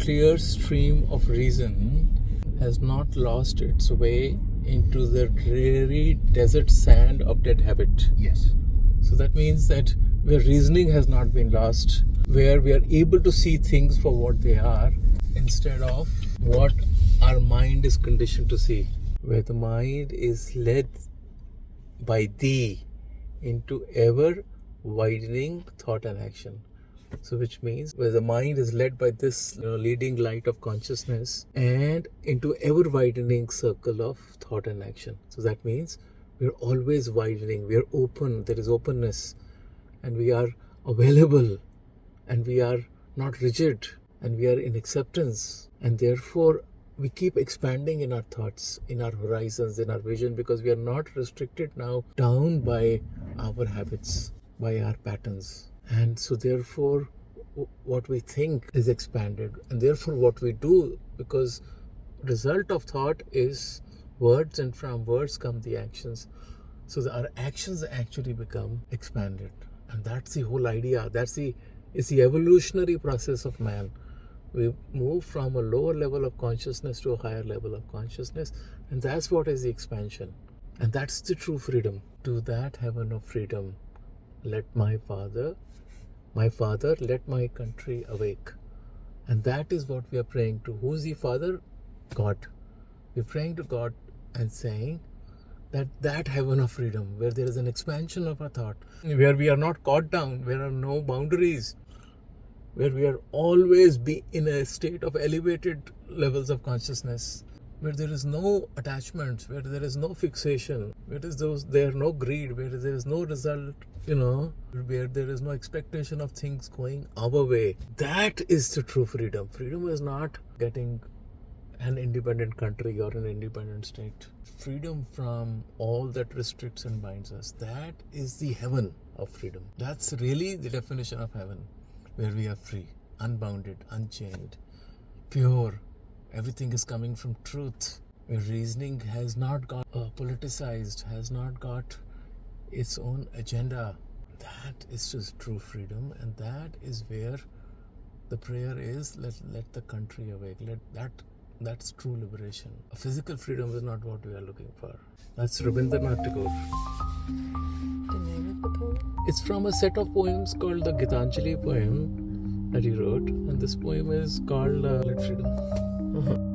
clear stream of reason has not lost its way into the dreary desert sand of dead habit. Yes. So that means that where reasoning has not been lost, where we are able to see things for what they are instead of what our mind is conditioned to see, where the mind is led by thee into ever widening thought and action. So which means where the mind is led by this leading light of consciousness and into ever widening circle of thought and action. So that means we're always widening, we are open, there is openness, and we are available, and we are not rigid, and we are in acceptance, and therefore we keep expanding in our thoughts, in our horizons, in our vision, because we are not restricted now down by our habits, by our patterns. And so therefore what we think is expanded, and therefore what we do, because result of thought is words, and from words come the actions. So our actions actually become expanded, and that's the whole idea. It's the evolutionary process of man. We move from a lower level of consciousness to a higher level of consciousness, and that's what is the expansion, and that's the true freedom. To that heaven of freedom, let my Father, let my country awake. And that is what we are praying to. Who's the Father? God. We're praying to God and saying that heaven of freedom, where there is an expansion of our thought, where we are not caught down, where there are no boundaries, where we are always be in a state of elevated levels of consciousness, where there is no attachments, where there is no fixation, where there is no greed, where there is no result, where there is no expectation of things going our way. That is the true freedom. Freedom is not getting an independent country or an independent state. Freedom from all that restricts and binds us. That is the heaven of freedom. That's really the definition of heaven, where we are free, unbounded, unchained, pure. Everything is coming from truth, where reasoning has not got politicized, has not got its own agenda. That is just true freedom, and that is where the prayer is, let the country awake. That's true liberation. A physical freedom is not what we are looking for. That's Rabindranath Tagore. The name of the poem? It's from a set of poems called the Gitanjali poem that he wrote, and this poem is called Let Freedom.